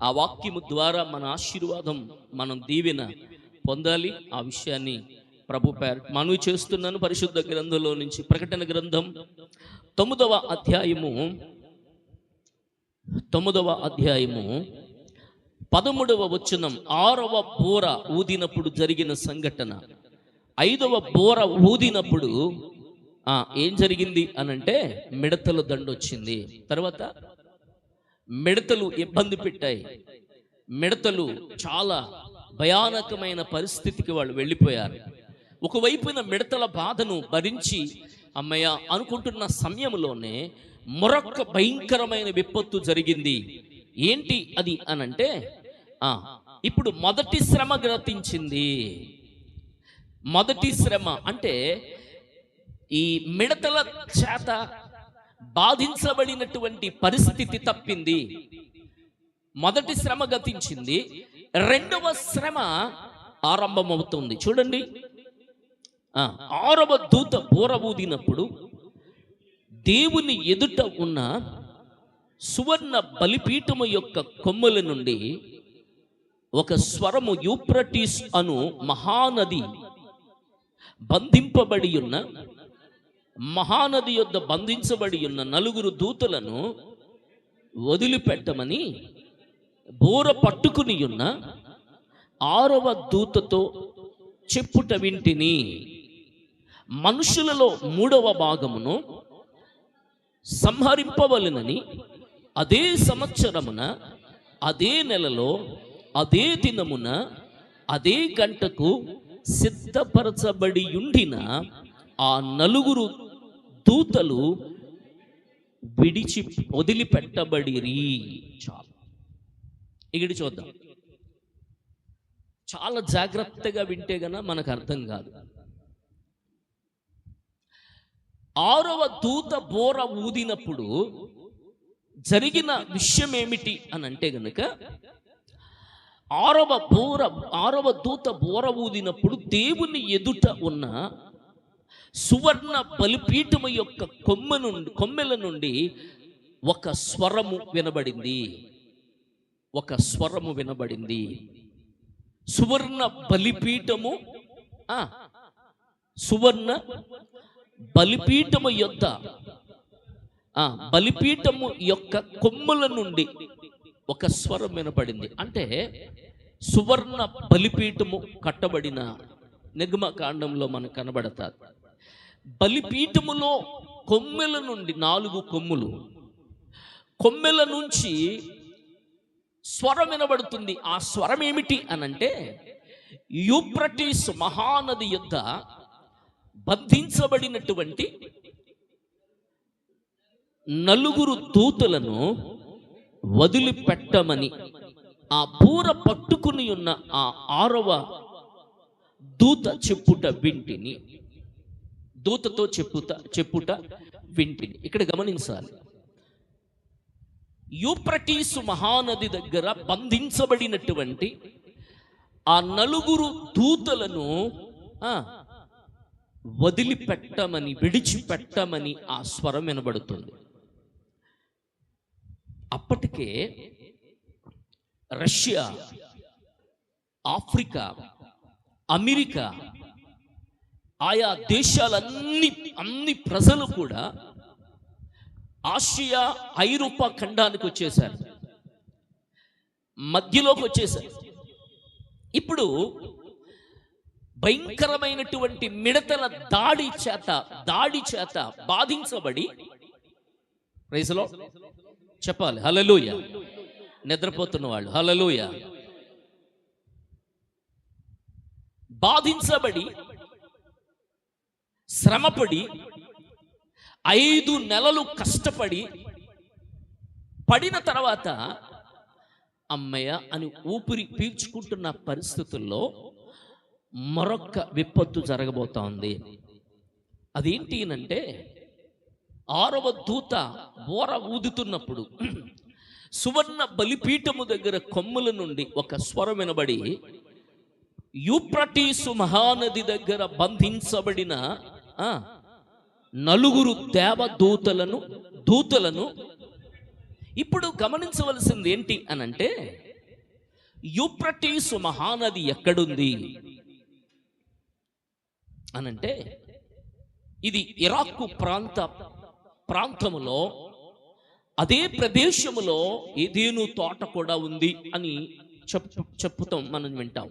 ఆ వాక్యము ద్వారా మన ఆశీర్వాదం, మనం దీవెన పొందాలి. ఆ విషయాన్ని ప్రభు పేరు మనవి చేస్తున్నాను. పరిశుద్ధ గ్రంథంలో నుంచి ప్రకటన గ్రంథం 9వ అధ్యాయము 13వ వచనం. 6వ బోర ఊదినప్పుడు జరిగిన సంఘటన. 5వ బోర ఊదినప్పుడు ఏం జరిగింది అనంటే మిడతల దండొచ్చింది. తర్వాత మిడతలు ఇబ్బంది పెట్టాయి. మిడతలు చాలా భయానకమైన పరిస్థితికి వాళ్ళు వెళ్ళిపోయారు. ఒకవైపున మిడతల బాధను భరించి అమ్మయ్య అనుకుంటున్న సమయంలోనే మరొక భయంకరమైన విపత్తు జరిగింది. ఏంటి అది అనంటే ఇప్పుడు మొదటి శ్రమ గ్రహించింది. మొదటి శ్రమ అంటే ఈ మిడతల చేత బాధించబడినటువంటి పరిస్థితి తప్పింది. మొదటి శ్రమ గతించింది. రెండవ శ్రమ ఆరంభమవుతుంది. చూడండి, 6వ దూత బోర ఊదినప్పుడు దేవుని ఎదుట ఉన్న సువర్ణ బలిపీఠము యొక్క కొమ్ముల నుండి ఒక స్వరము, యూఫ్రటీస్ అను మహానది బంధింపబడి ఉన్న మహానది యొద్ద బంధించబడి ఉన్న 4 దూతలను వదిలిపెట్టమని బోర పట్టుకుని ఉన్న 6వ దూతతో చెప్పుట వింటిని. మనుషులలో 3వ భాగమును సంహరింపవలెనని అదే సంవత్సరమున, అదే నెలలో, అదే దినమున, అదే గంటకు సిద్ధపరచబడి ఉండిన ఆ 4 దూతలు వదిలిపెట్టబడిరి. చాలు. ఇక్కడ చూద్దాం. చాలా జాగ్రత్తగా వింటే గన మనకు అర్థం కాదు. 6వ దూత బోర ఊదినప్పుడు జరిగిన విషయం ఏమిటి అని అంటే గనుక, 6వ దూత బోర ఊదినప్పుడు దేవుని ఎదుట ఉన్న సువర్ణ బలిపీఠము యొక్క కొమ్మెల నుండి ఒక స్వరము వినబడింది. ఒక స్వరము వినబడింది. సువర్ణ బలిపీఠము సువర్ణ బలిపీఠము యొద్ద బలిపీఠము యొక్క కొమ్ముల నుండి ఒక స్వరం వినపడింది. అంటే సువర్ణ బలిపీఠము కట్టబడిన నిర్గమకాండంలో మనకు కనబడతారు. బలిపీఠములో కొమ్మెల నుండి 4 కొమ్మెల నుంచి స్వరం వినబడుతుంది. ఆ స్వరం ఏమిటి అనంటే, యూఫ్రటీస్ మహానది యొద్ద బంధించబడినటువంటి 4 దూతలను వదిలిపెట్టమని ఆ బూర పట్టుకుని ఉన్న ఆ 6వ దూత చెప్పుట వింటిని. దూతతో చెప్పుట వింటిని. ఇక్కడ గమనించాలి, యూఫ్రటీసు మహానది దగ్గర బంధించబడినటువంటి ఆ 4 దూతలను వదిలిపెట్టమని, విడిచిపెట్టమని ఆ స్వరం వినబడుతుంది. అప్పటికే రష్యా, ఆఫ్రికా, అమెరికా, ఆయా దేశాలన్నీ ప్రజలు కూడా ఆసియా, ఐరోపా ఖండానికి వచ్చేసారు, మధ్యలోకి వచ్చేసారు. ఇప్పుడు భయంకరమైనటువంటి మిడతల దాడి చేత బాధించబడి, ప్రైజ్ లార్డ్ చెప్పాలి, హల్లెలూయా. నిద్రపోతున్న వాళ్ళు హల్లెలూయా. బాధించబడి, శ్రమపడి, 5 నెలలు కష్టపడి పడిన తర్వాత అమ్మయ్య అని ఊపిరి పీల్చుకుంటున్న పరిస్థితుల్లో మరొక విపత్తు జరగబోతా ఉంది. అదేంటి అంటే, 6వ దూత బోర ఊదుతున్నప్పుడు సువర్ణ బలిపీఠము దగ్గర కొమ్ముల నుండి ఒక స్వరం వినబడి, యూఫ్రటీసు మహానది దగ్గర బంధించబడిన 4 దూతలను ఇప్పుడు గమనించవలసింది ఏంటి అనంటే, యూఫ్రటీసు మహానది ఎక్కడుంది అనంటే, ఇది ఇరాకు ప్రాంతములో అదే ప్రదేశములో ఏదేను తోట కూడా ఉంది అని చెప్పుతాం, మనం వింటాం.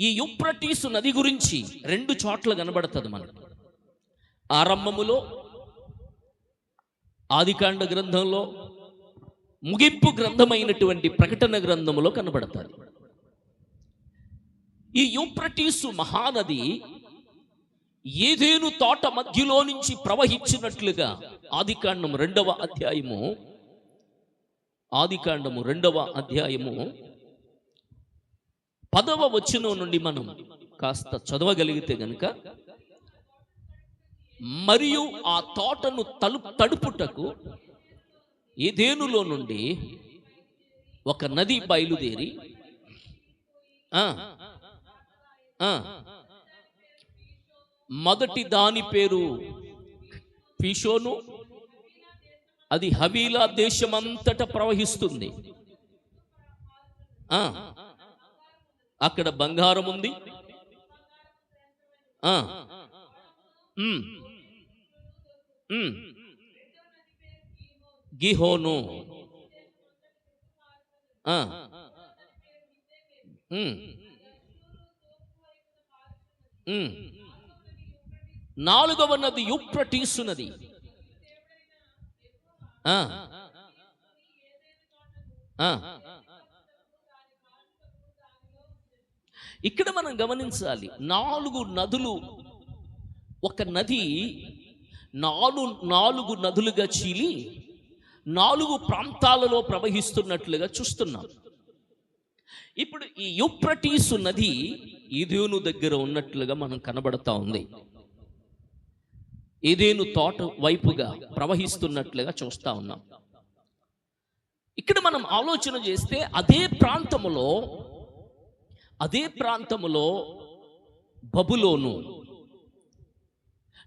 ఈ యూఫ్రటీసు నది గురించి 2 చోట్ల కనబడుతుంది మనకు. ఆరంభములో ఆదికాండ గ్రంథంలో, ముగింపు గ్రంథమైనటువంటి ప్రకటన గ్రంథములో కనబడుతుంది. ఈ యూఫ్రటీసు మహానది ఏదేను తోట మధ్యలో నుంచి ప్రవహించినట్లుగా ఆదికాండము 2వ అధ్యాయము 10వ వచనం నుండి మనం కాస్త చదవగలిగితే గనుక, మరియు ఆ తోటను తడుపుటకు ఏదేనులో నుండి ఒక నది బయలుదేరి మొదటి దాని పేరు పీషోను, అది హవీలా దేశమంతటా ప్రవహిస్తుంది. అక్కడ బంగారం ఉంది. గిహోను, నాలుగవ నది యూఫ్రటీసు నది. ఇక్కడ మనం గమనించాలి, 4 నదులు, ఒక నది 4 నదులుగా చీలి 4 ప్రాంతాలలో ప్రవహిస్తున్నట్లుగా చూస్తున్నాం. ఇప్పుడు ఈ యూఫ్రటీసు నది ఏదేను దగ్గర ఉన్నట్లుగా మనం కనబడతా ఉంది. ఏదేను తోట వైపుగా ప్రవహిస్తున్నట్లుగా చూస్తా ఉన్నాం. ఇక్కడ మనం ఆలోచన చేస్తే అదే ప్రాంతములో బబులోను,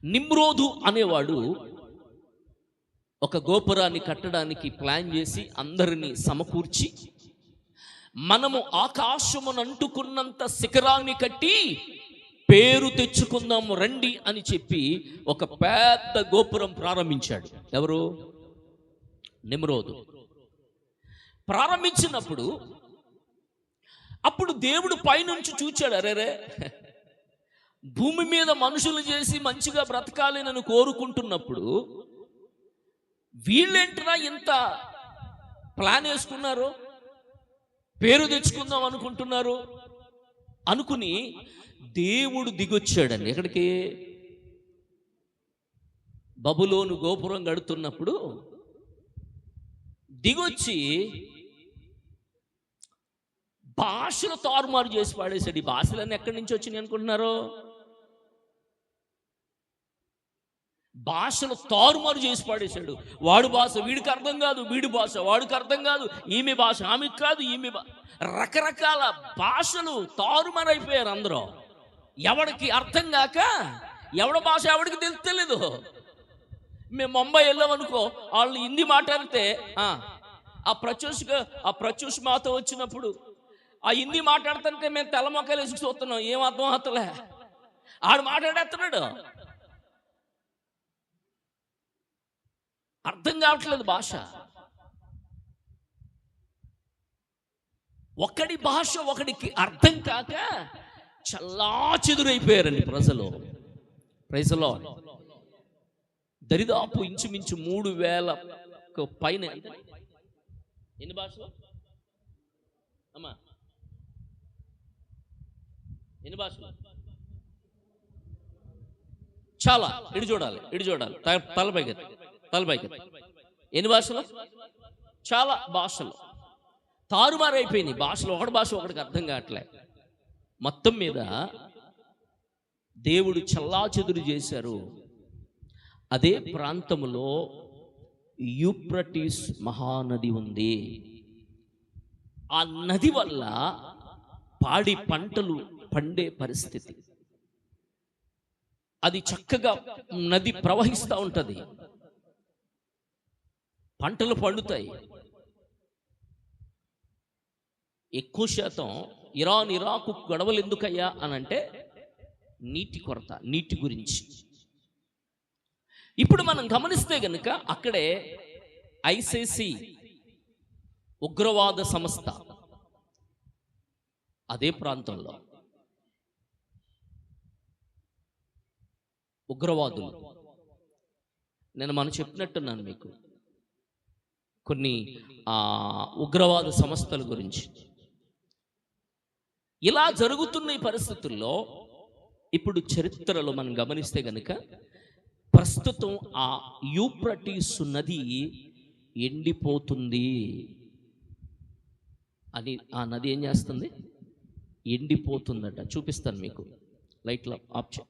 నిమ్రోదు అనేవాడు ఒక గోపురాన్ని కట్టడానికి ప్లాన్ చేసి అందరినీ సమకూర్చి, మనము ఆకాశమునంటుకున్నంత శిఖరాన్ని కట్టి పేరు తెచ్చుకుందాము రండి అని చెప్పి ఒక పెద్ద గోపురం ప్రారంభించాడు. ఎవరు? నిమ్రోదు. ప్రారంభించినప్పుడు అప్పుడు దేవుడు పైనుంచి చూచాడు, అరేరే భూమి మీద మనుషులు చేసి మంచిగా బ్రతకాలి అని కోరుకుంటున్నప్పుడు వీళ్ళేంట్రా ఇంత ప్లాన్ వేసుకున్నారు, పేరు తెచ్చుకుందాం అనుకుంటున్నారు అనుకుని దేవుడు దిగొచ్చాడండి. ఎక్కడికి? బబులోను గోపురం కడుతున్నప్పుడు దిగొచ్చి భాషలు తారుమారు చేసి పాడేశాడు. ఈ భాషలన్నీ ఎక్కడి నుంచి వచ్చినాయి అనుకుంటున్నారు? భాషలు తారుమారు చేసి పాడేశాడు. వాడు భాష వీడికి అర్థం కాదు, వీడి భాష వాడికి అర్థం కాదు, ఈమె భాష ఆమెకు కాదు, ఈమె రకరకాల భాషలు తారుమారైపోయారు అందరూ. ఎవడికి అర్థం కాక ఎవడ భాష ఎవడికి తెలియదు. మేము ముంబై వెళ్ళామనుకో, వాళ్ళు హిందీ మాట్లాడితే ఆ ప్రత్యూష్ మాతో వచ్చినప్పుడు ఆ హిందీ మాట్లాడుతుంటే మేము తెల్ల మొక్కలు వేసి చూస్తున్నాం, ఏం అర్థం అవుతలే, ఆడు మాట్లాడేస్తున్నాడు, అర్థం కావట్లేదు భాష. ఒకడి భాష ఒకడికి అర్థం కాక చల్లా చెదురైపోయారండి ప్రజలు. ప్రైజ్లో దరిదాపు ఇంచుమించు 3000 పైన. ఎన్ని భాషలు అమ్మా? ఎన్ని భాషలు? చాలా. ఇటు చూడాలి, తలపైకి. ఎన్ని భాషలు? చాలా భాషలు తారుమారైపోయినాయి. భాషలు ఒకటి భాష ఒకటికి అర్థం కావట్లే. మొత్తం మీద దేవుడు చల్లాచెదురు చేశారు. అదే ప్రాంతంలో యూఫ్రటీస్ మహానది ఉంది. ఆ నది వల్ల పాడి పంటలు పండే పరిస్థితి. అది చక్కగా నది ప్రవహిస్తూ ఉంటుంది, పంటలు పండుతాయి. ఎక్కువ శాతం ఇరాకు గొడవలు ఎందుకయ్యా అని అంటే నీటి కొరత, నీటి గురించి. ఇప్పుడు మనం గమనిస్తే గనుక అక్కడే ఐసిసి ఉగ్రవాద సంస్థ అదే ప్రాంతంలో ఉగ్రవాదులు, నేను మనం చెప్పినట్టున్నాను మీకు కొన్ని ఉగ్రవాద సంస్థల గురించి. ఇలా జరుగుతున్న ఈ పరిస్థితుల్లో ఇప్పుడు చరిత్రలో మనం గమనిస్తే గనుక ప్రస్తుతం ఆ యూఫ్రటీస్ నది ఎండిపోతుంది అని, ఆ నది ఏం చేస్తుంది, ఎండిపోతుందట. చూపిస్తాను మీకు, లైట్లో ఆఫ్ చే.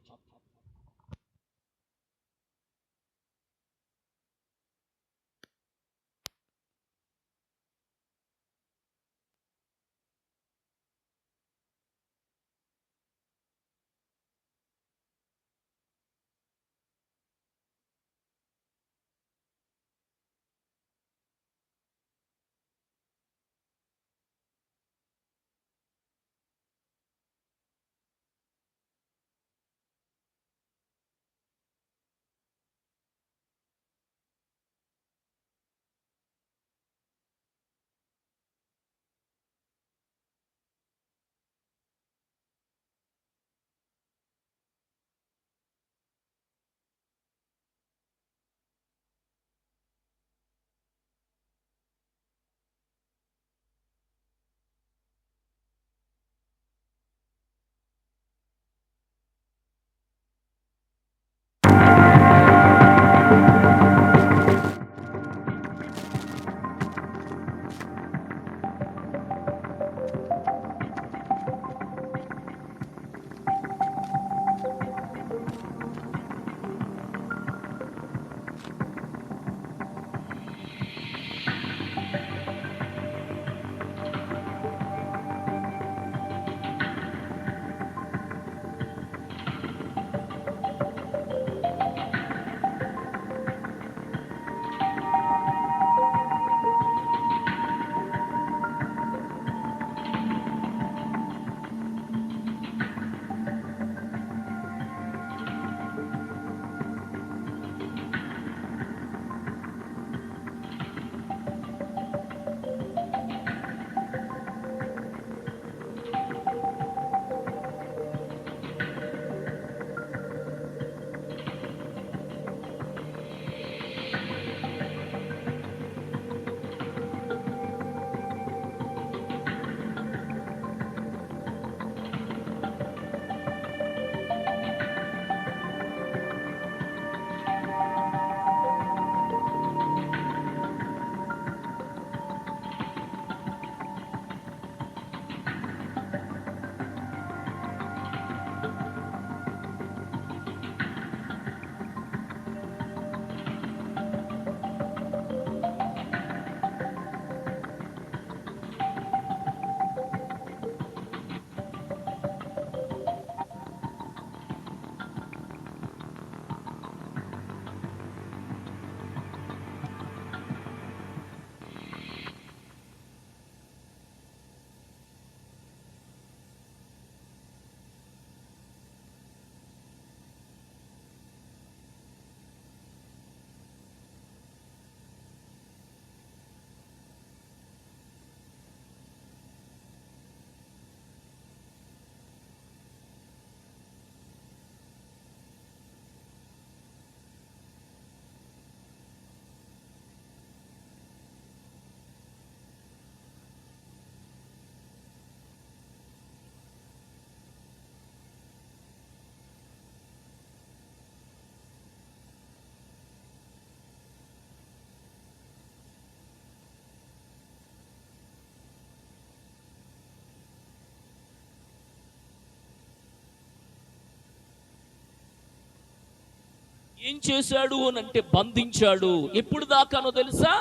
ఏం చేశాడు అని అంటే బంధించాడు. ఎప్పుడు దాకానో తెలుసా?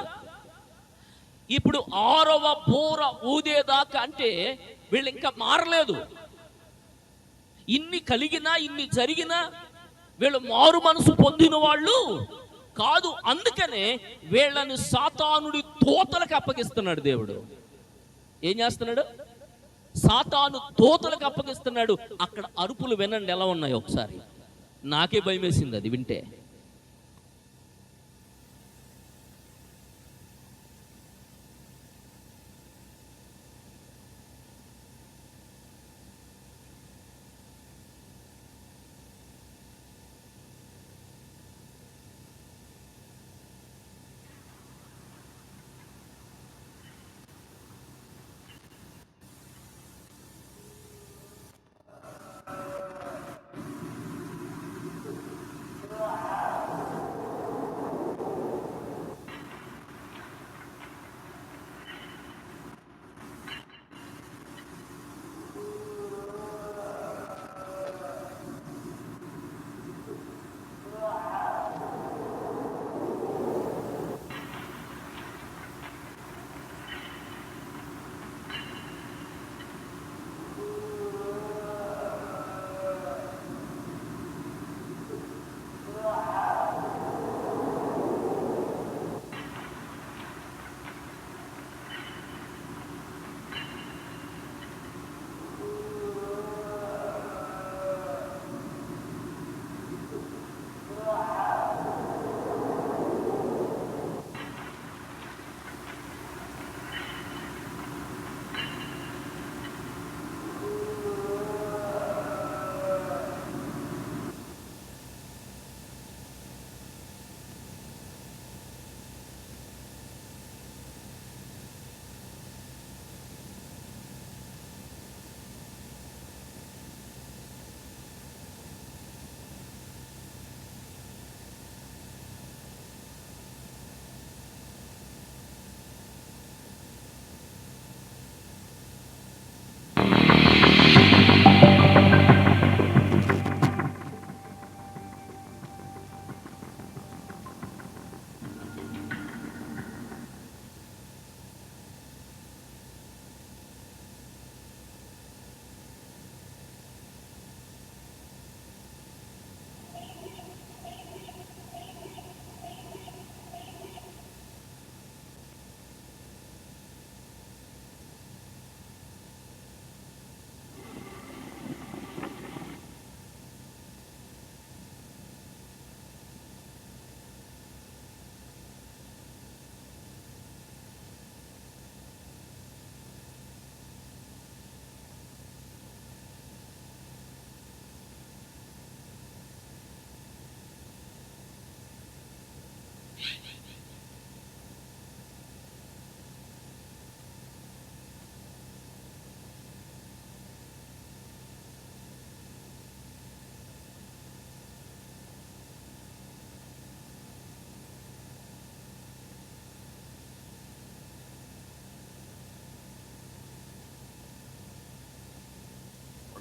ఇప్పుడు 6వ బూర ఊదేదాకా. అంటే వీళ్ళు ఇంకా మారలేదు. ఇన్ని కలిగినా ఇన్ని జరిగినా వీళ్ళు మారు మనసు పొందిన వాళ్ళు కాదు. అందుకనే వీళ్ళని సాతానుడి తోతలకు అప్పగిస్తున్నాడు దేవుడు. ఏం చేస్తున్నాడు? సాతాను దూతలకు అప్పగిస్తున్నాడు. అక్కడ అరుపులు వినండి ఎలా ఉన్నాయో ఒకసారి. నాకే భయం వేసింది అది వింటే.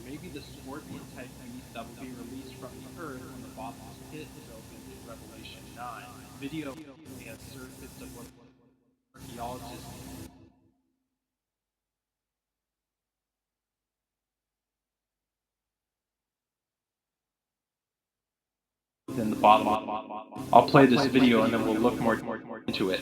Maybe the scorpion-type beast that will be released from the earth when the bottomless pit is opened in Revelation 9. Video and surface of what archaeologists in the bottom. I'll play this video and then we'll look more into it.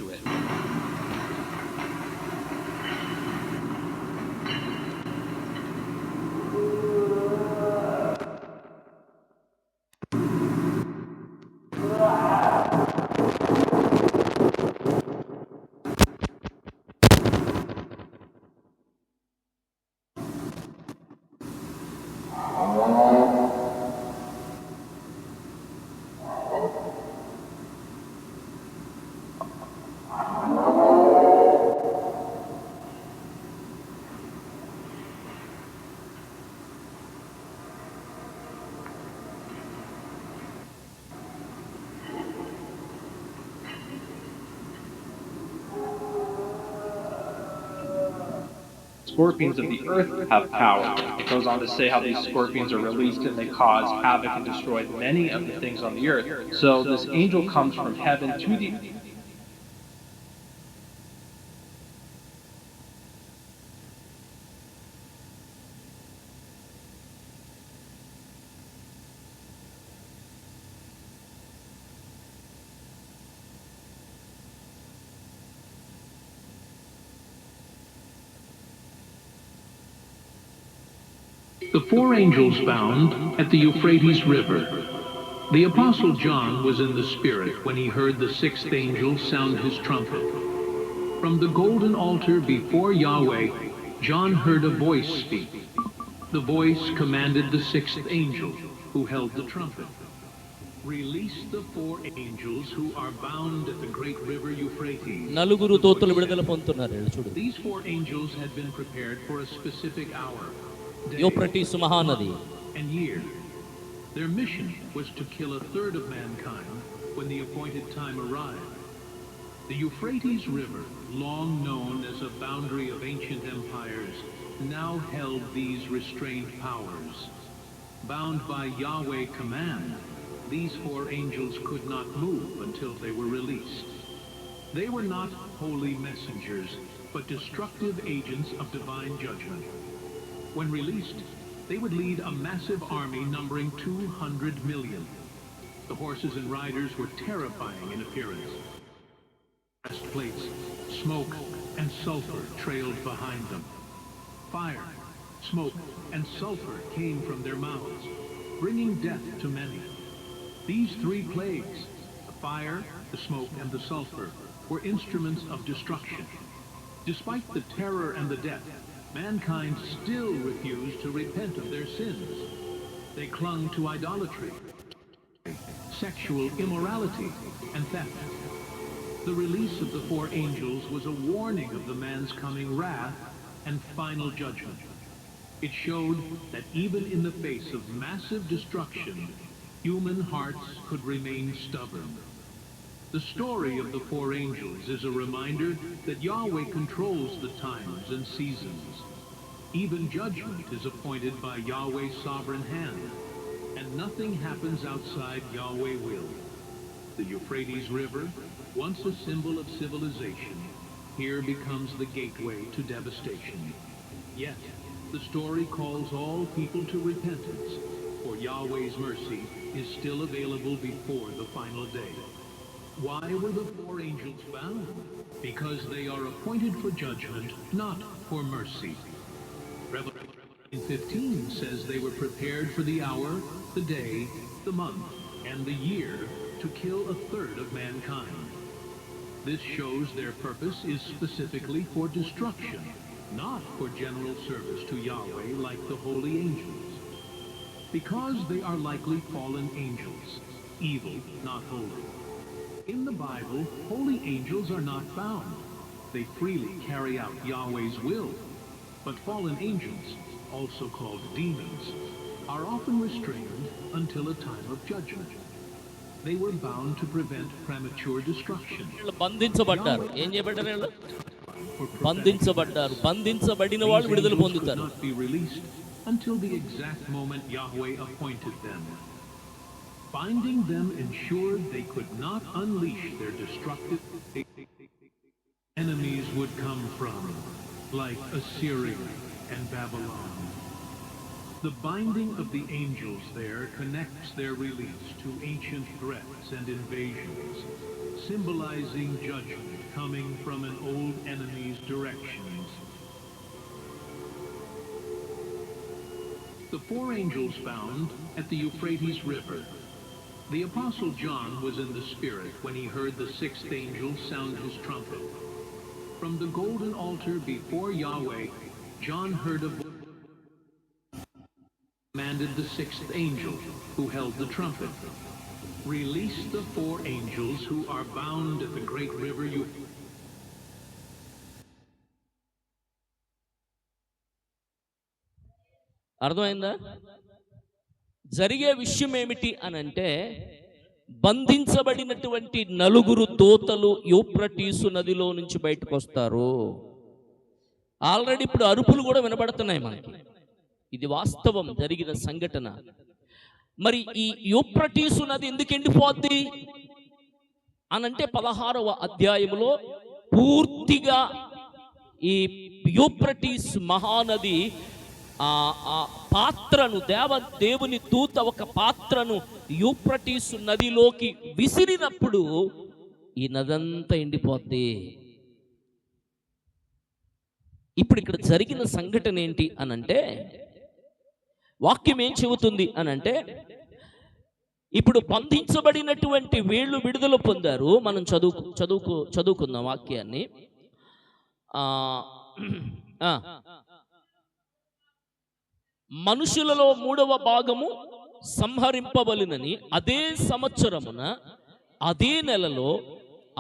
Scorpions of the earth have power. It goes on to say how these scorpions are released and they cause havoc and destroy many of the things on the earth. So this angel comes from heaven to the The four angels bound at the Euphrates River. The Apostle John was in the Spirit when he heard the sixth angel sound his trumpet. From the golden altar before Yahweh, John heard a voice speak. The voice commanded the sixth angel, who held the trumpet, "Release the four angels who are bound at the great river Euphrates." నలుగురు దూతలు విడుదల పొందుతున్నారు చూడు. These four angels had been prepared for a specific hour, day, Euphrates Mahanadi. and year. Their mission was to kill a third of mankind when the appointed time arrived. The Euphrates River, long known as a boundary of ancient empires, now held these restrained powers. Bound by Yahweh command, these four angels could not move until they were released. They were not holy messengers, but destructive agents of divine judgment. When released, they would lead a massive army numbering 200 million. The horses and riders were terrifying in appearance. Breastplates, smoke, and sulfur trailed behind them. Fire, smoke, and sulfur came from their mouths, bringing death to many. These three plagues, the fire, the smoke, and the sulfur, were instruments of destruction. Despite the terror and the death, mankind still refused to repent of their sins. They clung to idolatry, sexual immorality, and theft. The release of the four angels was a warning of the man's coming wrath and final judgment. It showed that even in the face of massive destruction, human hearts could remain stubborn. The story of the four angels is a reminder that Yahweh controls the times and seasons. Even judgment is appointed by Yahweh's sovereign hand, and nothing happens outside Yahweh will. The Euphrates River, once a symbol of civilization, here becomes the gateway to devastation. Yet, the story calls all people to repentance, for Yahweh's mercy is still available before the final day. Why were the four angels bound? Because they are appointed for judgment, not for mercy. Revelation 15 says they were prepared for the hour, the day, the month, and the year to kill a third of mankind. This shows their purpose is specifically for destruction, not for general service to Yahweh like the holy angels. Because they are likely fallen angels, evil, not holy. In the Bible, holy angels are not bound. They freely carry out Yahweh's will. But fallen angels, also called demons, are often restrained until a time of judgment. They were bound to prevent premature destruction. బంధించబడ్డారు. ఏం చేయబడ్డారు వీళ్ళు? బంధించబడ్డారు. బంధించబడిన వాళ్ళు విడుదల పొందుతారు. Not be released until the exact moment Yahweh appointed them. Binding them ensured they could not unleash their destructive enemies would come from, like Assyria and Babylon. The binding of the angels there connects their release to ancient threats and invasions, symbolizing judgment coming from an old enemy's directions. The four angels bound at the Euphrates River. The Apostle John was in the Spirit when he heard the sixth angel sound his trumpet. From the golden altar before Yahweh, John heard a voice commanded the sixth angel, who held the trumpet, "Release the four angels who are bound at the great river Euphrates." అర్థమైందా? జరిగే విషయం ఏమిటి అని అంటే, బంధించబడినటువంటి నలుగురు దూతలు Euphrates నదిలో నుంచి బయటకు వస్తారు. ఆల్రెడీ ఇప్పుడు అరుపులు కూడా వినబడుతున్నాయి మనకి. ఇది వాస్తవం, జరిగిన సంఘటన. మరి ఈ యూఫ్రటీసు నది ఎందుకు ఎండిపోద్ది అనంటే 16వ అధ్యాయంలో పూర్తిగా ఈ యూఫ్రటీస్ మహానది ఆ పాత్రను దేవుని దూత ఒక పాత్రను యూఫ్రటీసు నదిలోకి విసిరినప్పుడు ఈ నదంతా ఎండిపోద్ది. ఇప్పుడు ఇక్కడ జరిగిన సంఘటన ఏంటి అనంటే, వాక్యం ఏం చెబుతుంది అని అంటే, ఇప్పుడు బంధించబడినటువంటి వీళ్ళు విడుదల పొందారు. మనం చదువుకుందాం వాక్యాన్ని. ఆ ఆ, మనుషులలో 3వ భాగము సంహరింపబలినని అదే సంవత్సరమున, అదే నెలలో,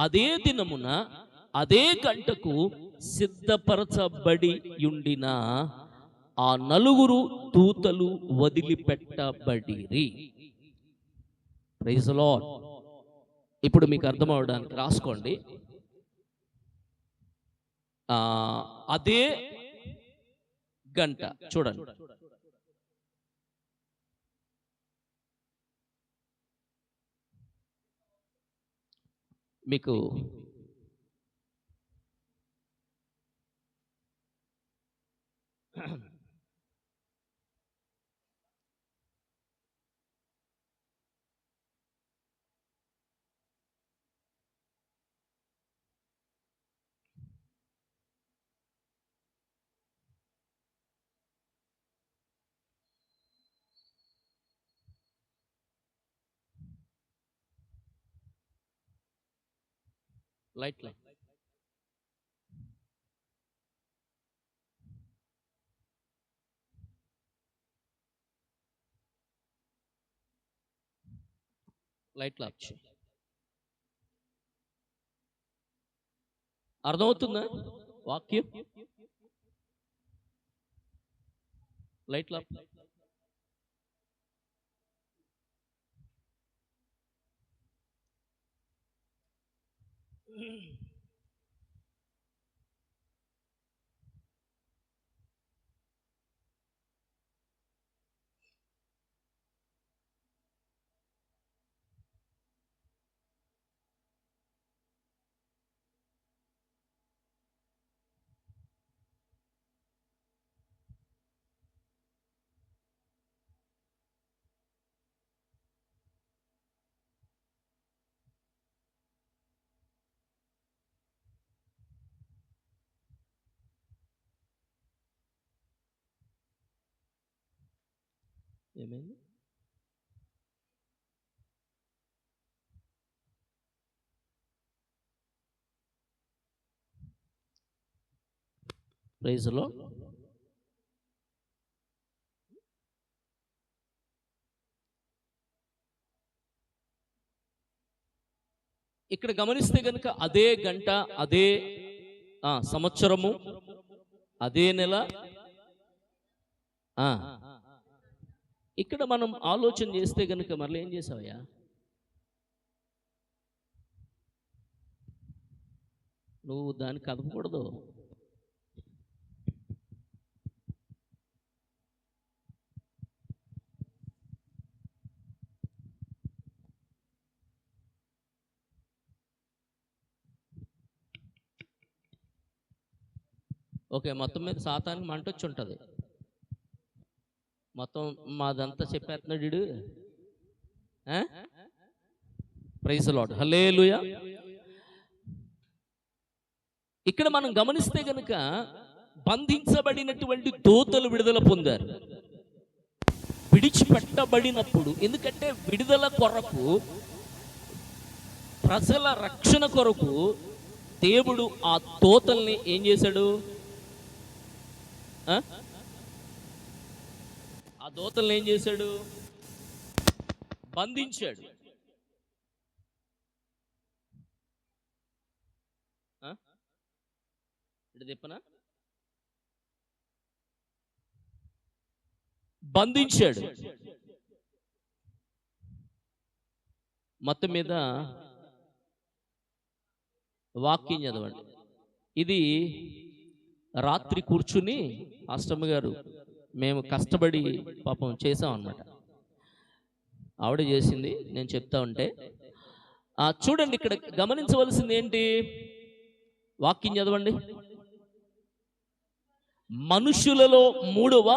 అదే దినమున, అదే గంటకు సిద్ధపరచబడి ఉండిన ఆ 4 దూతలు వదిలిపెట్టబడిరి. Praise the lord. ఇప్పుడు మీకు అర్థం అవడానికి రాసుకోండి. అదే గంట చూడండి. మీకు లైట్ లైట్ లైట్లు ఆఫ్ చేయి. అర్థమవుతుందా వాక్యం? లైట్లు ఆఫ్. ఏమైంది? Praise the lord. ఇక్కడ గమనిస్తే గనుక అదే గంట, అదే సంవత్సరము, అదే నెల. ఇక్కడ మనం ఆలోచన చేస్తే గనుక మళ్ళీ ఏం చేసావయ్యా? నువ్వు దాన్ని కదపకూడదు. ఓకే, మొత్తం మీద సాతానికి మంట వచ్చి ఉంటుంది. మొత్తం మాదంతా చెప్పేస్తున్నాడు వీడు. Praise the Lord. హల్లెలూయా. ఇక్కడ మనం గమనిస్తే గనుక బంధించబడినటువంటి దూతలు విడుదల పొందారు. విడిచిపెట్టబడినప్పుడు, ఎందుకంటే విడుదల కొరకు, ప్రజల రక్షణ కొరకు దేవుడు ఆ దూతల్ని ఏం చేశాడు? ఆ దూతల్ని ఏం చేశాడు? బంధించాడు. ఇటు తిప్పనా? బంధించాడు. మొత్తం మీద వాక్యం చదవండి. ఇది రాత్రి కూర్చుని అష్టమి గారు మేము కష్టపడి పాపం చేసాం అన్నమాట. ఆవిడ చేసింది, నేను చెప్తా ఉంటే. చూడండి, ఇక్కడ గమనించవలసింది ఏంటి? వాక్యం చదవండి. మనుషులలో 3వ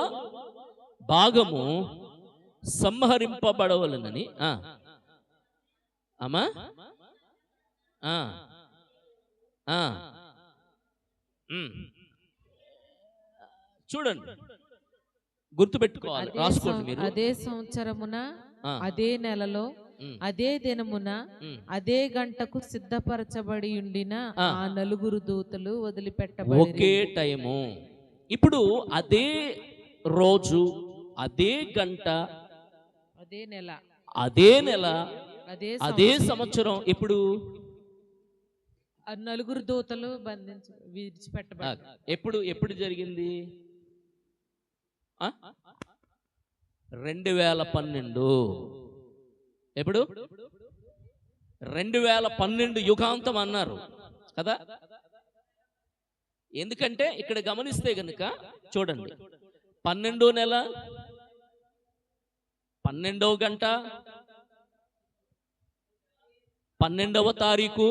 భాగము సంహరింపబడవలనని. అమ్మా చూడండి, గుర్తుపెట్టుకోవాలి, రాసుకోండి మీరు. అదే సంవత్సరమున ఆ, అదే నెలలో ఉమ్, అదే దినమున ఉమ్. అదే గంటకు సిద్ధపరచబడి ఉండిన ఆ. ఆ నలుగురు దూతలు వదిలిపెట్టబడి ఒకే టైము. ఇప్పుడు అదే రోజు, అదే గంట, అదే నెల అదే నెల, అదే అదే సంవత్సరం. ఇప్పుడు ఆ నలుగురు దూతలు విడిచిపెట్టబడి ఎప్పుడు ఎప్పుడు జరిగింది? 2012. ఎప్పుడు? 2012 యుగాంతం అన్నారు కదా. ఎందుకంటే ఇక్కడ గమనిస్తే గనుక చూడండి, 12వ నెల, 12వ గంట, 12వ తారీఖు,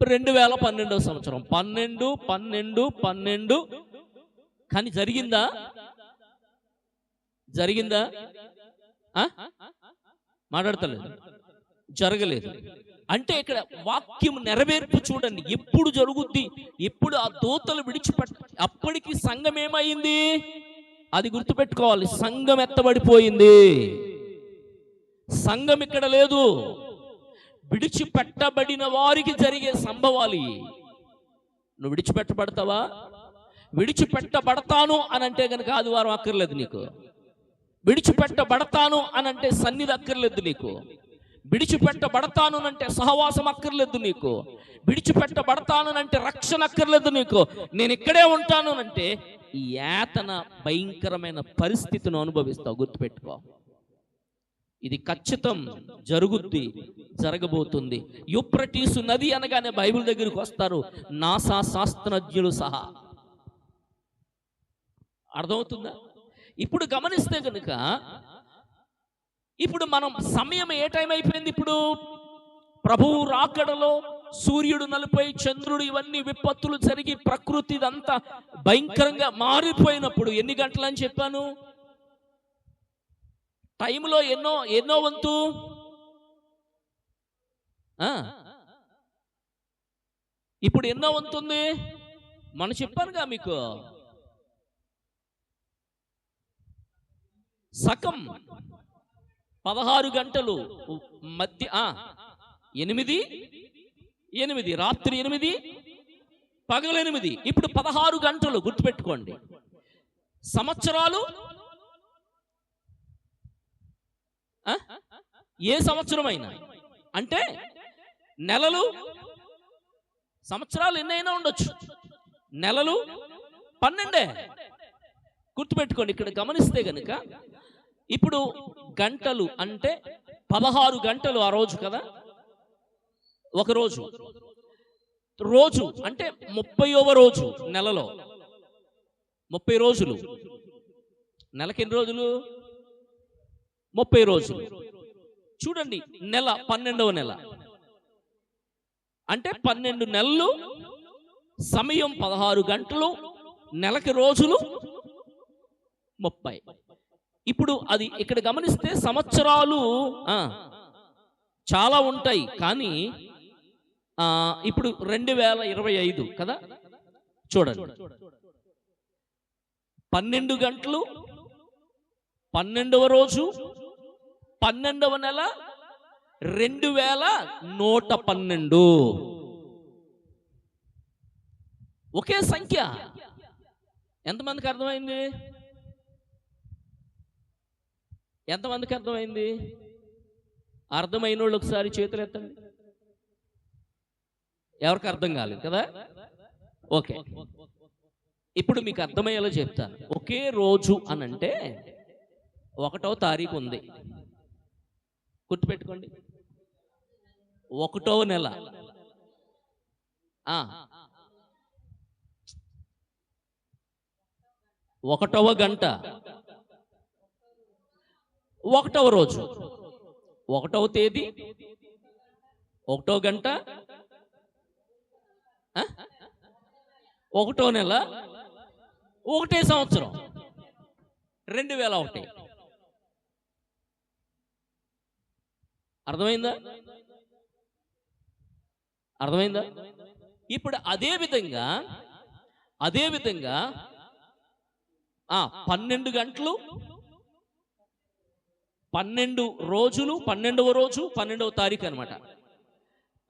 2012వ సంవత్సరం. 12 12 12. కానీ జరిగిందా? జరిగిందా? మాట్లాడతలేదు, జరగలేదు. అంటే ఇక్కడ వాక్యం నెరవేర్పు చూడండి, ఎప్పుడు జరుగుద్ది, ఎప్పుడు ఆ దూతలు అప్పటికి సంఘం ఏమైంది? అది గుర్తుపెట్టుకోవాలి. సంఘం ఎత్తబడిపోయింది. సంఘం ఇక్కడ లేదు. విడిచిపెట్టబడిన వారికి జరిగే సంభవాలు. నువ్వు విడిచిపెట్టబడతావా? విడిచిపెట్టబడతాను అని అంటే కనుక ఆదివారం అక్కర్లేదు నీకు. విడిచిపెట్టబడతాను అని అంటే సన్నిధి అక్కర్లేదు నీకు. విడిచిపెట్టబడతాను అంటే సహవాసం అక్కర్లేదు నీకు. విడిచిపెట్టబడతాను అంటే రక్షణ అక్కర్లేదు నీకు. నేను ఇక్కడే ఉంటాను అంటే ఈ యాతన భయంకరమైన పరిస్థితిని అనుభవిస్తావు. గుర్తుపెట్టుకో, ఇది ఖచ్చితం, జరుగుద్ది, జరగబోతుంది. యూఫ్రటీసు నది అనగానే బైబిల్ దగ్గరికి వస్తారు నాసా శాస్త్రజ్ఞులు సహా. అర్థమవుతుందా? ఇప్పుడు గమనిస్తే కనుక ఇప్పుడు మనం సమయం ఏ టైం అయిపోయింది? ఇప్పుడు ప్రభువు రాకడలో సూర్యుడు నలుపై, చంద్రుడు, ఇవన్నీ విపత్తులు జరిగి ప్రకృతి ఇదంతా భయంకరంగా మారిపోయినప్పుడు ఎన్ని గంటలు అని చెప్పాను? టైంలో ఎన్నో వంతు. ఇప్పుడు ఎన్నో వంతు ఉంది? మనం చెప్పానుగా మీకు, సగం 16 గంటలు మధ్య 8 రాత్రి 8 పగలు 8. ఇప్పుడు 16 గంటలు. గుర్తుపెట్టుకోండి. సంవత్సరాలు ఏ సంవత్సరమైనా అంటే నెలలు, సంవత్సరాలు ఎన్నైనా ఉండొచ్చు, నెలలు 12. గుర్తుపెట్టుకోండి. ఇక్కడ గమనిస్తే గనుక ఇప్పుడు గంటలు అంటే 16 గంటలు ఆ రోజు కదా, ఒక రోజు. రోజు అంటే 30వ రోజు నెలలో. 30 రోజులు. నెలకి ఎన్ని రోజులు? 30 రోజులు. చూడండి, నెల 12వ నెల అంటే 12 నెలలు, సమయం 16 గంటలు, నెలకి రోజులు 30. ఇప్పుడు అది ఇక్కడ గమనిస్తే సంవత్సరాలు చాలా ఉంటాయి, కానీ ఇప్పుడు 2025 కదా. చూడండి, 12 గంటలు, 12వ రోజు, 12వ నెల, 2112. ఒకే సంఖ్య. ఎంతమందికి అర్థమైంది? ఎంతమందికి అర్థమైంది? అర్థమైన వాళ్ళు ఒకసారి చేతులు ఎత్తండి. ఎవరికి అర్థం కాలేదు కదా? ఓకే, ఇప్పుడు మీకు అర్థమయ్యేలా చెప్తాను. ఒకే రోజు అనంటే 1వ తారీఖు ఉంది. గుర్తుపెట్టుకోండి. 1వ నెల, 1వ గంట, 1వ రోజు, 1వ తేదీ, 1వ గంట, 1వ నెల, 1వ సంవత్సరం 2001. అర్థమైందా? అర్థమైందా? ఇప్పుడు అదే విధంగా 12 గంటలు, 12 రోజులు, 12వ రోజు 12వ తారీఖు అనమాట.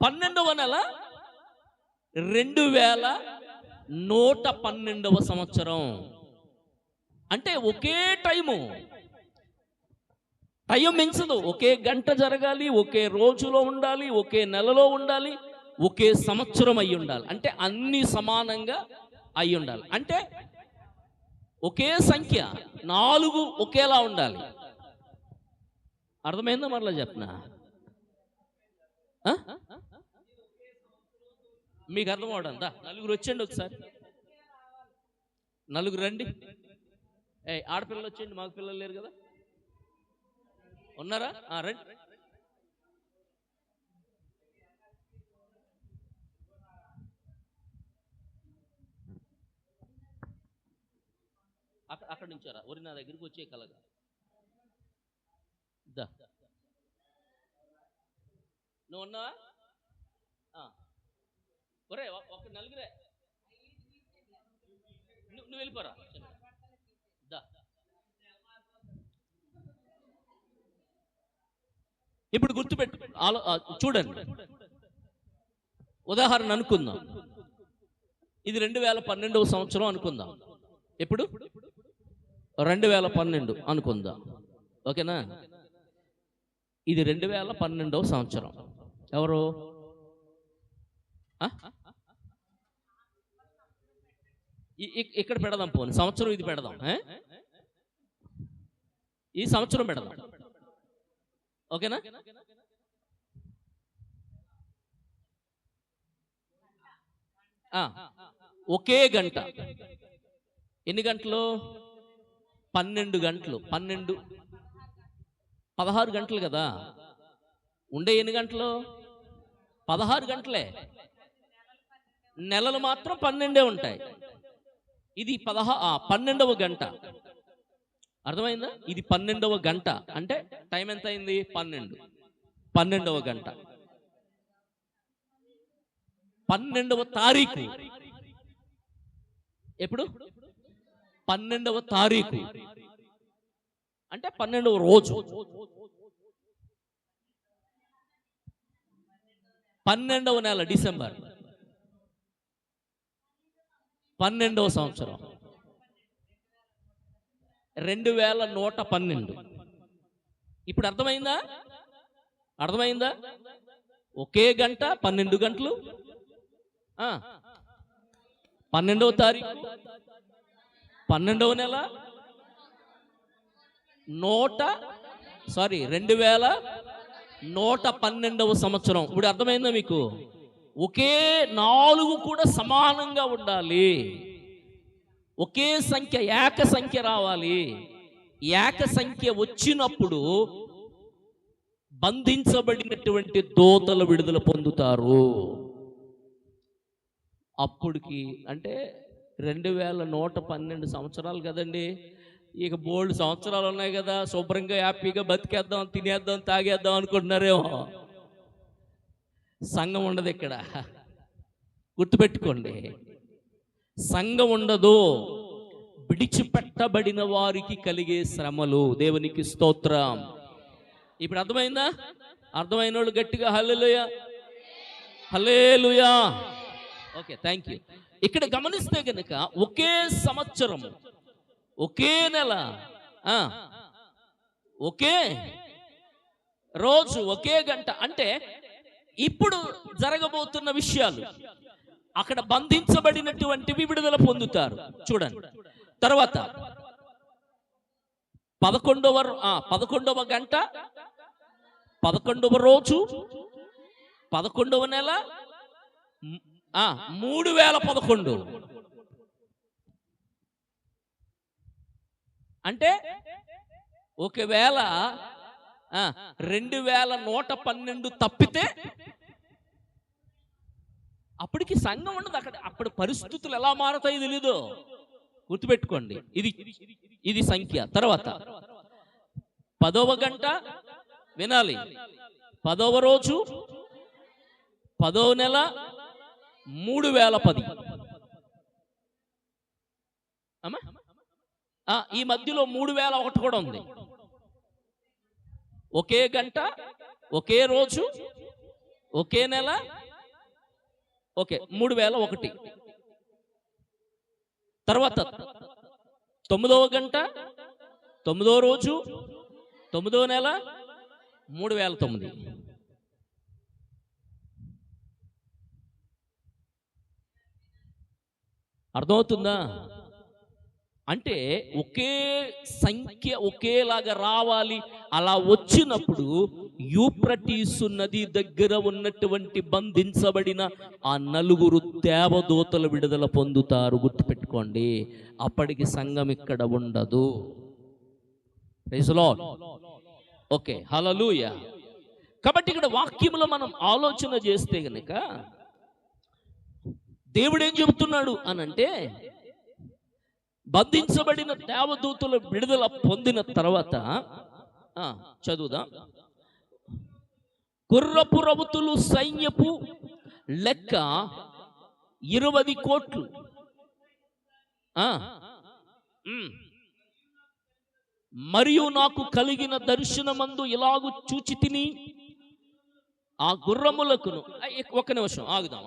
12వ నెల 2112వ సంవత్సరం. అంటే ఒకే టైం మించదు. ఒకే గంట జరగాలి, ఒకే రోజులో ఉండాలి, ఒకే నెలలో ఉండాలి, ఒకే సంవత్సరం అయి ఉండాలి. అంటే అన్ని సమానంగా అయి ఉండాలి. అంటే ఒకే సంఖ్య, 4 ఒకేలా ఉండాలి. అర్థమైందా? మరలా చెప్పనా? మీకు అర్థం అవడందా? నలుగురు వచ్చండి ఒకసారి, నలుగురు రండి. ఆడపిల్లలు వచ్చేయండి, మాకు పిల్లలు లేరు కదా, ఉన్నారా? రండి. అక్కడి నుంచారా? ఒరి నా దగ్గరికి వచ్చే కలగా దా. నువ్వు ఉన్నావా? ఒరే ఒక నలుగురే, నువ్వు వెళ్ళిపోరా దా. ఇప్పుడు గుర్తుపెట్టు, చూడండి, ఉదాహరణ అనుకుందాం. ఇది 2012వ సంవత్సరం అనుకుందాం. ఎప్పుడు? 2012 అనుకుందాం. ఓకేనా? ఇది 2012వ సంవత్సరం. ఎవరు? ఇక్కడ పెడదాం, పోనీ సంవత్సరం ఇది పెడదాం. ఈ సంవత్సరం పెడదాం. ఓకేనా? ఒకే గంట. ఎన్ని గంటలు? 12 గంటలు. 16 గంటలు కదా ఉండే. ఎన్ని గంటలు? 16 గంటలే. నెలలు మాత్రం 12 ఉంటాయి. ఇది 12వ గంట. అర్థమైందా? ఇది 12వ గంట. అంటే టైం ఎంత అయింది? 12వ గంట. 12వ తారీఖు. ఎప్పుడు? 12వ తారీఖు అంటే 12వ రోజు. 12వ నెల డిసెంబర్, 12వ సంవత్సరం, 2112. ఇప్పుడు అర్థమైందా? ఒకే గంట, 12 గంటలు, 12వ తారీఖు, 12వ నెల, 2112వ సంవత్సరం. ఇప్పుడు అర్థమైందా మీకు? ఒకే 4 కూడా సమానంగా ఉండాలి. ఒకే సంఖ్య, ఏక సంఖ్య రావాలి. ఏక సంఖ్య వచ్చినప్పుడు బంధించబడినటువంటి దూతలు విడుదల పొందుతారు. అప్పుడుకి అంటే 2112 సంవత్సరాలు కదండి. ఇక బోల్డ్ సంవత్సరాలు ఉన్నాయి కదా, శుభ్రంగా హ్యాపీగా బతికేద్దాం, తినేద్దాం, తాగేద్దాం అనుకుంటున్నారేమో. సంఘం ఉండదు ఇక్కడ, గుర్తుపెట్టుకోండి. సంఘం ఉండదు. విడిచిపెట్టబడిన వారికి కలిగే శ్రమలు. దేవునికి స్తోత్రం. ఇప్పుడు అర్థమైందా? అర్థమైన వాళ్ళు గట్టిగా hallelujah, hallelujah. Okay, thank you. ఇక్కడ గమనిస్తే కనుక ఒకే సంవత్సరం, ఒకే నెల, ఒకే రోజు, ఒకే గంట. అంటే ఇప్పుడు జరగబోతున్న విషయాలు అక్కడ బంధించబడినటువంటివి విడుదల పొందుతారు. చూడండి, తర్వాత 11వ గంట, 11వ రోజు, 11వ నెల, 3011. అంటే ఒకవేళ 2112 తప్పితే అప్పటికి సంఘం ఉండదు అక్కడ. అప్పుడు పరిస్థితులు ఎలా మారతాయో తెలీదు, గుర్తుపెట్టుకోండి. ఇది సంఖ్య. తర్వాత 10వ గంట వినాలి, 10వ రోజు, 10వ నెల, 3010. అమ్మా ఈ మధ్యలో 3001 కూడా ఉంది. ఒకే గంట, ఒకే రోజు, ఒకే నెల, ఓకే 3001. తర్వాత 9వ గంట, 9వ రోజు, 9వ నెల, 3009. అర్థమవుతుందా? అంటే ఒకే సంఖ్య ఒకేలాగా రావాలి. అలా వచ్చినప్పుడు యూప్రటీసు నది దగ్గర ఉన్నటువంటి బంధించబడిన ఆ 4 దేవదూతలు విడుదల పొందుతారు. గుర్తుపెట్టుకోండి, అప్పటికి సంఘం ఇక్కడ ఉండదు. Praise the lord. Okay, hallelujah. కాబట్టి ఇక్కడ వాక్యములో మనం ఆలోచన చేస్తే గనుక దేవుడు ఏం చెబుతున్నాడు అనంటే, బంధించబడిన దేవదూతలు విడుదల పొందిన తర్వాత చదువుదాం. గుర్రపు రౌతులు సైన్యపు లెక్క 20 కోట్లు. మరియు నాకు కలిగిన దర్శనమందు ఇలాగు చూచి తిని ఆ గుర్రములకును. ఒక్క నిమిషం ఆగుదాం.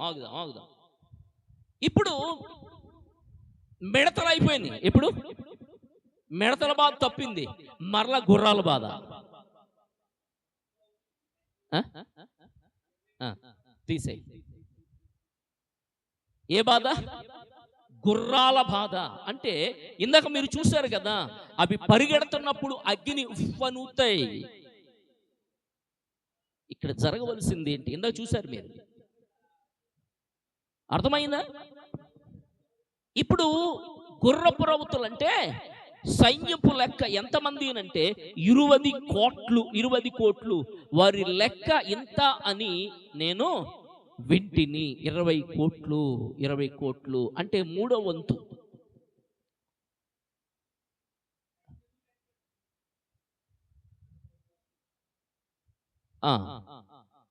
ఇప్పుడు మిడతలు అయిపోయింది. ఇప్పుడు మిడతల బాధ తప్పింది, మరలా గుర్రాల బాధ. తీసేయి. ఏ బాధ? గుర్రాల బాధ. అంటే ఇందాక మీరు చూశారు కదా, అవి పరిగెడుతున్నప్పుడు అగ్ని ఉఫ్ఫనుతాయి. ఇక్కడ జరగవలసింది ఏంటి? ఇందాక చూశారు మీరు, అర్థమైందా? ఇప్పుడు గుర్రపు రౌతులు అంటే సైన్యపు లెక్క ఎంతమంది అంటే 20 కోట్లు. వారి లెక్క ఇంత అని నేను వింటిని. 20 కోట్లు అంటే 3వ వంతు.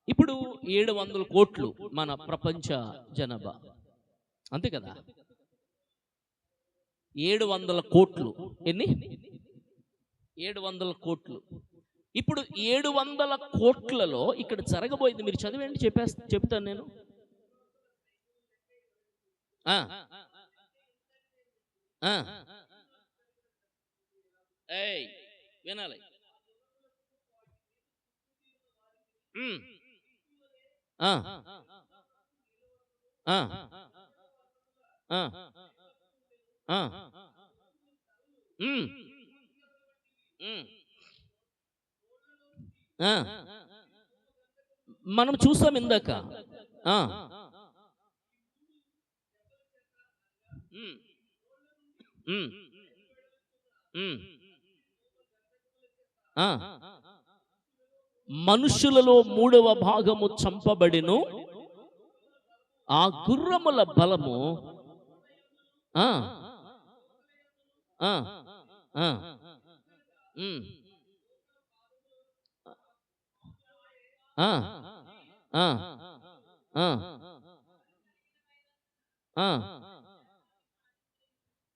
ఇప్పుడు 700 కోట్లు మన ప్రపంచ జనాభా, అంతే కదా? 700 కోట్లు. ఎన్ని? 700 కోట్లు. ఇప్పుడు 700 కోట్లలో ఇక్కడ జరగబోయేది మీరు చదివేంటి, చెప్తాను నేను. వినాలి. మనం చూసాం ఇందాక. మనుషులలో 3వ భాగము చంపబడిను, ఆ గుర్రముల బలము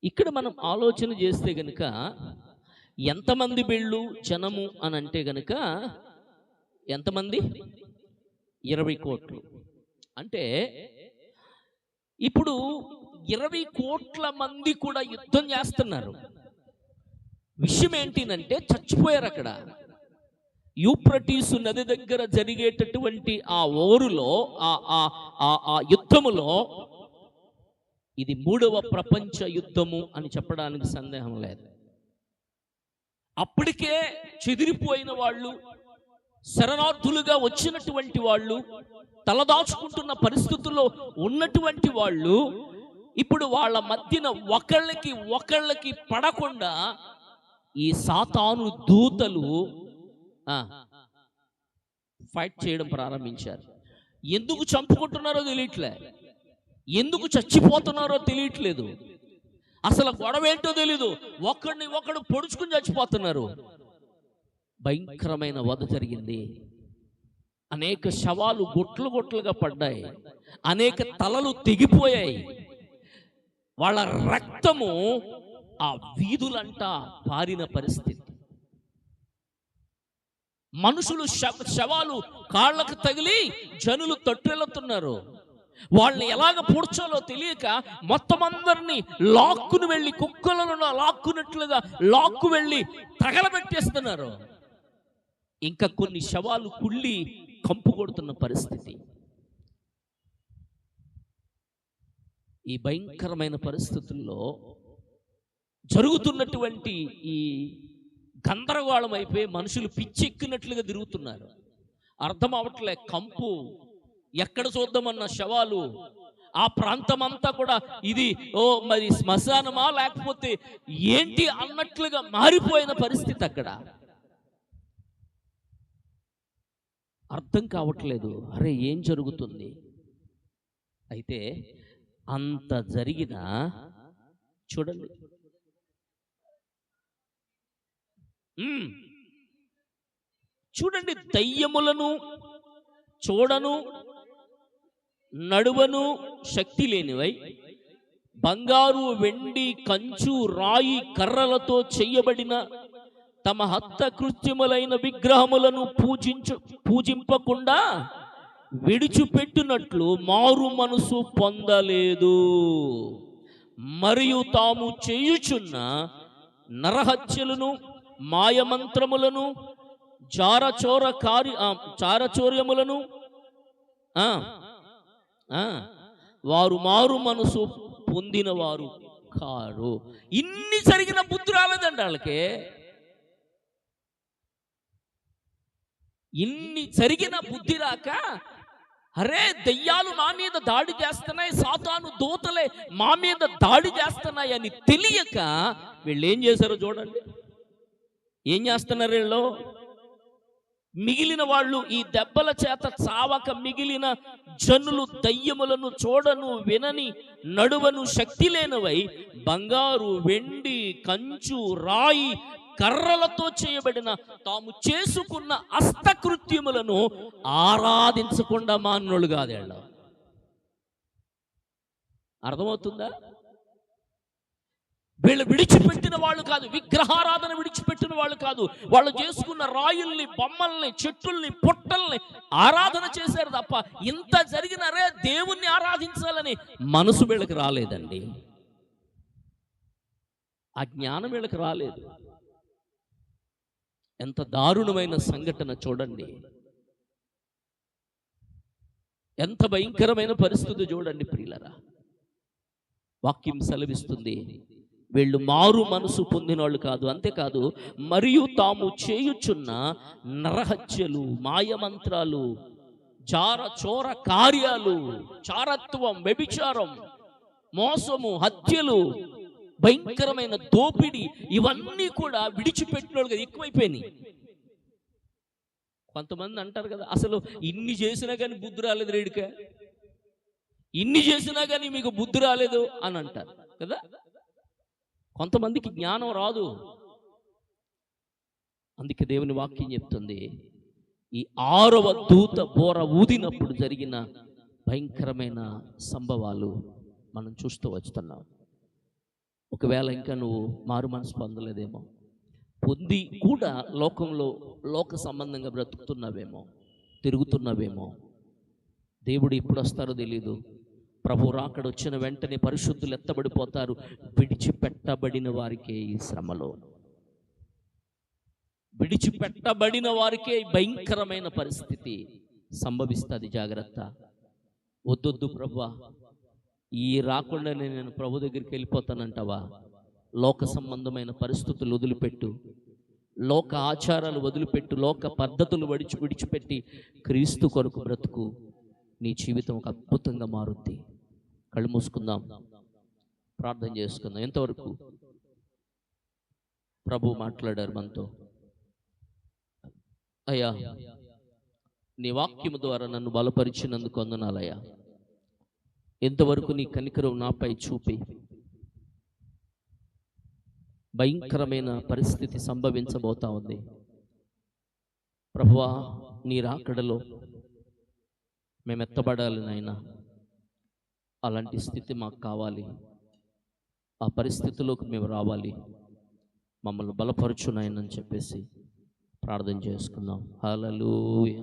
ఇక్కడ మనం ఆలోచన చేస్తే గనుక ఎంతమంది బిళ్ళు జనము అని అంటే గనుక ఎంతమంది? 20 కోట్లు. అంటే ఇప్పుడు 20 కోట్ల మంది కూడా యుద్ధం చేస్తున్నారు. విషయం ఏంటినంటే చచ్చిపోయారు అక్కడ. యూప్రటీసు నది దగ్గర జరిగేటటువంటి ఆ ఓరులో, ఆ యుద్ధములో ఇది 3వ ప్రపంచ యుద్ధము అని చెప్పడానికి సందేహం లేదు. అప్పటికే చెదిరిపోయిన వాళ్ళు, శరణార్థులుగా వచ్చినటువంటి వాళ్ళు, తలదాచుకుంటున్న పరిస్థితుల్లో ఉన్నటువంటి వాళ్ళు ఇప్పుడు వాళ్ళ మధ్యన ఒకళ్ళకి పడకుండా ఈ సాతాను దూతలు ఫైట్ చేయడం ప్రారంభించారు. ఎందుకు చంపుకుంటున్నారో తెలియట్లే, ఎందుకు చచ్చిపోతున్నారో తెలియట్లేదు, అసలు గొడవ ఏంటో తెలీదు. ఒకడు పొడుచుకుని చచ్చిపోతున్నారు. భయంకరమైన వధ జరిగింది. అనేక శవాలు గొట్లుగా పడ్డాయి, అనేక తలలు తెగిపోయాయి. వాళ్ళ రక్తము ఆ వీధులంట పారిన పరిస్థితి. మనుషులు శవాలు కాళ్ళకు తగిలి జనులు తొట్టెళ్తున్నారు. వాళ్ళని ఎలాగ పూడ్చాలో తెలియక మొత్తం అందరినీ లాక్కును వెళ్ళి, కుక్కలను లాక్కున్నట్లుగా లాక్కు వెళ్ళి తగలబెట్టేస్తున్నారు. ఇంకా కొన్ని శవాలు కుళ్ళి కంపు కొడుతున్న పరిస్థితి. ఈ భయంకరమైన పరిస్థితుల్లో జరుగుతున్నటువంటి ఈ గందరగోళం అయిపోయి మనుషులు పిచ్చెక్కినట్లుగా తిరుగుతున్నారు. అర్థం అవట్లే. కంపు, ఎక్కడ చూద్దామన్న శవాలు, ఆ ప్రాంతం అంతా కూడా ఇది మరి శ్మశానమా లేకపోతే ఏంటి అన్నట్లుగా మారిపోయిన పరిస్థితి అక్కడ. అర్థం కావట్లేదు, అరే ఏం జరుగుతుంది? అయితే అంత జరిగినా చూడండి, చూడండి, దయ్యములను చూడను నడువను శక్తి లేనివై బంగారు, వెండి, కంచు, రాయి, కర్రలతో చెయ్యబడిన తమ హస్తకృత్యములైన విగ్రహములను పూజింపకుండా విడిచిపెట్టినట్లు మారు మనసు పొందలేదు. మరియు తాము చేయుచున్న నరహత్యలను, మాయమంత్రములను, చారచోర్యములను వారు మారు మనసు పొందిన వారు కారు. ఇన్ని జరిగిన బుద్ధి రాలేదండి వాళ్ళకి. ఇన్ని జరిగిన బుద్ధి రాక, అరే దెయ్యాలు మా మీద దాడి చేస్తున్నాయి, సాతాను దూతలే మా మీద దాడి చేస్తున్నాయి అని తెలియక వీళ్ళు ఏం చేశారో చూడండి. ఏం చేస్తున్నారు వీళ్ళు? మిగిలిన వాళ్ళు, ఈ దెబ్బల చేత చావక మిగిలిన జనులు దయ్యములను చూడను వినని నడువను శక్తి లేనివై బంగారు, వెండి, కంచు, రాయి, కర్రలతో చేయబడిన తాము చేసుకున్న హస్తకృత్యములను ఆరాధించకుండా మానవులు కాదు వీళ్ళు. అర్థమవుతుందా? వీళ్ళు విడిచిపెట్టిన వాళ్ళు కాదు, విగ్రహారాధన విడిచిపెట్టిన వాళ్ళు కాదు. వాళ్ళు చేసుకున్న రాయుల్ని, బొమ్మల్ని, చెట్టుల్ని, పుట్టల్ని ఆరాధన చేశారు తప్ప ఇంత జరిగినరే దేవుణ్ణి ఆరాధించాలని మనసు వీళ్ళకి రాలేదండి. ఆ జ్ఞానం వీళ్ళకి రాలేదు. ఎంత దారుణమైన సంఘటన చూడండి, ఎంత భయంకరమైన పరిస్థితి చూడండి ప్రియులరా. వాక్యం సెలవిస్తుంది, వీళ్ళు మారు మనసు పొందిన వాళ్ళు కాదు, అంతేకాదు మరియు తాము చేయుచున్న నరహత్యలు, మాయమంత్రాలు, చోర కార్యాలు, చారత్వం, వ్యభిచారం, మోసము, హత్యలు, భయంకరమైన దోపిడి, ఇవన్నీ కూడా విడిచిపెట్టిన వాళ్ళు కదా ఎక్కువైపోయినాయి. కొంతమంది అంటారు కదా, అసలు ఇన్ని చేసినా కానీ బుద్ధి రాలేదు రేడిక, ఇన్ని చేసినా కానీ మీకు బుద్ధి రాలేదు అని అంటారు కదా. కొంతమందికి జ్ఞానం రాదు. అందుకే దేవుని వాక్యం చెప్తుంది, ఈ 6వ దూత బోర ఊదినప్పుడు జరిగిన భయంకరమైన సంభవాలు మనం చూస్తూ వస్తున్నాం. ఒకవేళ ఇంకా నువ్వు మారు మనసు పొందలేదేమో, పొంది కూడా లోకంలో లోక సంబంధంగా బ్రతుకుతున్నావేమో, తిరుగుతున్నావేమో. దేవుడు ఎప్పుడు వస్తారో తెలీదు. ప్రభు రాకడ వచ్చిన వెంటనే పరిశుద్ధులు ఎత్తబడిపోతారు. విడిచిపెట్టబడిన వారికే ఈ శ్రమలో, విడిచిపెట్టబడిన వారికే భయంకరమైన పరిస్థితి సంభవిస్తుంది. జాగ్రత్త. వద్దొద్దు ప్రభువా, ఈ రాకుండానే నేను ప్రభు దగ్గరికి వెళ్ళిపోతానంటావా? లోక సంబంధమైన పరిస్థితులు వదిలిపెట్టు, లోక ఆచారాలు వదిలిపెట్టు, లోక పద్ధతులు విడిచిపెట్టి క్రీస్తు కొరకు బ్రతుకు. నీ జీవితం ఒక అద్భుతంగా మారుద్ది. కళ్ళు మూసుకుందాం, ప్రార్థన చేసుకుందాం. ఎంతవరకు ప్రభు మాట్లాడారు మనతో. అయ్యా, నీ వాక్యము ద్వారా నన్ను బలపరిచినందుకు వందనాలయ్యా. ఎంతవరకు నీ కనికరం నాపై చూపి భయంకరమైన పరిస్థితి సంభవించబోతా ఉంది ప్రభువా. నీ రాకడలో మేము ఎత్తబడాలి నాయనా. అలాంటి స్థితి మాకు కావాలి. ఆ పరిస్థితిలోకి మేము రావాలి, మమ్మల్ని బలపరచు నాయన అని చెప్పేసి ప్రార్థన చేసుకుందాం. హల్లెలూయా.